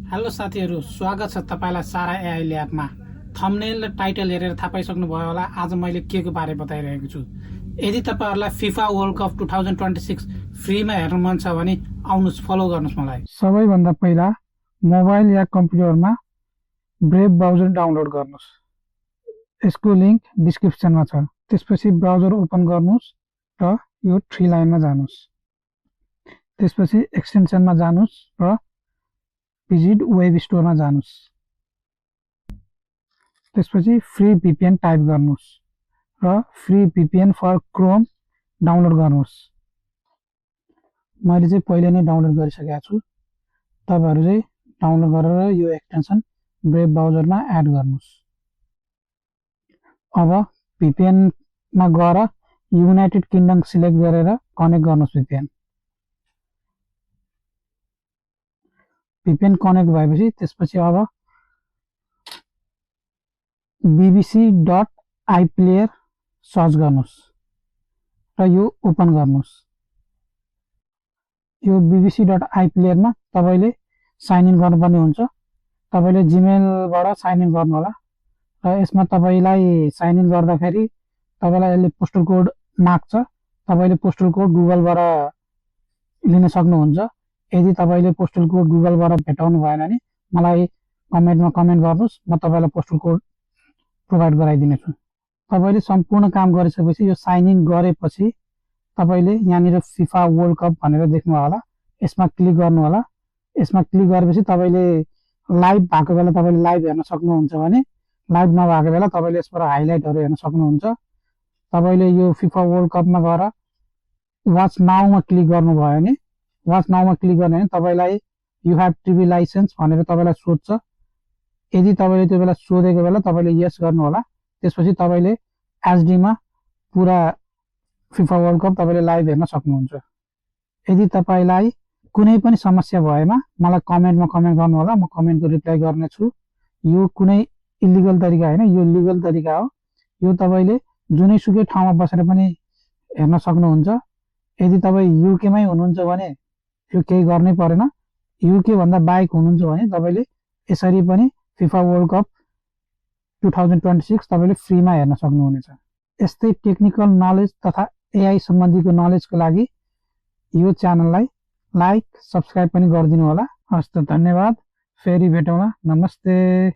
Hello साथीहरू, स्वागत छ तपाईलाई सारा एआई ल्याबमा। थम्बनेल र टाइटल हेरेर थाहा पाइसक्नु भयो होला आज मैले के को बारे बताइरहेको छु। यदि तपाईहरुलाई फिफा वर्ल्ड कप 2026 फ्रीमा हेर्न मन छ भने आउनुस्, फलो गर्नुस् मलाई। सबैभन्दा पहिला मोबाइल या कम्प्युटरमा ब्रेभ ब्राउजर डाउनलोड गर्नुस्। यसको लिंक डिस्क्रिप्सनमा छ। त्यसपछि ब्राउजर ओपन गर्नुस् र यो 3 लाइनमा जानुस्। त्यसपछि एक्सटेन्सनमा जानुस् र विजिट वेब स्टोरमा जानुस्। त्यसपछि फ्री VPN टाइप गर्नुस् र free VPN for Chrome download गर्नुस्। मैले चाहिँ पहिले नै डाउनलोड गरिसकेको छु। तपाईहरु चाहिँ डाउनलोड गरेर यो एक्सटेन्सन ब्रेभ ब्राउजरमा एड गर्नुस्। अब VPN मा गएर युनाइटेड किंगडम सिलेक्ट गरेर कनेक्ट गर्नुस्। VPN कनेक्ट भएपछि त्यसपछि अब bbc.iplayer सर्च गर्नुस् र यो ओपन गर्नुस्। यो bbc.iplayer मा तपाईले साइन इन गर्नुपर्ने हुन्छ। तपाईले जीमेलबाट साइन इन गर्नु होला र यसमा तपाईलाई साइन इन गर्दाखेरि तपाईलाई यसले पोस्टल कोड माग्छ। तपाईले पोस्टल कोड गुगलबाट लिन सक्नुहुन्छ। यदि तपाईले पोस्टल कोड गुगलबाट भेटाउनु भएन भने मलाई कमेन्टमा कमेन्ट गर्नुस्, म तपाईलाई पोस्टल कोड प्रोभाइड गराइदिनेछु। तपाईले सम्पूर्ण काम गरिसकेपछि यो साइन इन गरेपछि तपाईले यहाँनिर फिफा वर्ल्ड कप भनेर देख्नु होला। यसमा क्लिक गर्नु होला। यसमा क्लिक गरेपछि तपाईले लाइभ भएको बेला तपाईले लाइभ हेर्न सक्नुहुन्छ भने, लाइभ नभएको बेला तपाईले यसबाट हाइलाइटहरु हेर्न सक्नुहुन्छ। तपाईले यो फिफा वर्ल्ड कपमा गएर वाच नाउमा क्लिक गर्नु भयो भने, वाच नाउमा क्लिक गर्ने भने तपाईलाई यु हैव टिभी लाइसेन्स भनेर तपाईलाई सोध्छ। यदि तपाईले त्यो बेला सोधेको बेला तपाईले यस गर्नु होला। त्यसपछि तपाईले एचडी मा पुरा फिफा वर्ल्ड कप तपाईले लाइभ हेर्न सक्नुहुन्छ। यदि तपाईलाई कुनै पनि समस्या भएमा मलाई कमेन्टमा कमेन्ट गर्नु होला, म कमेन्टको रिप्लाई गर्नेछु। यो कुनै इलिगल तरिका हैन, यो लिगल तरिका हो। यो तपाईले जुनैसुकै ठाउँमा बसेर पनि हेर्न सक्नुहुन्छ। यदि तपाई युके मै हुनुहुन्छ भने यो केही गर्नै परेन। युके भन्दा बाहेक हुनुहुन्छ भने तपाईले यसरी पनि फिफा वर्ल्ड कप 2026 तपाईले फ्रीमा हेर्न सक्नुहुनेछ। यस्तै टेक्निकल नलेज तथा एआई सम्बन्धीको नलेजको लागि यो च्यानललाई लाइक, सब्स्क्राइब पनि गरिदिनु होला। हस्त, धन्यवाद। फेरि भेटौँला। नमस्ते।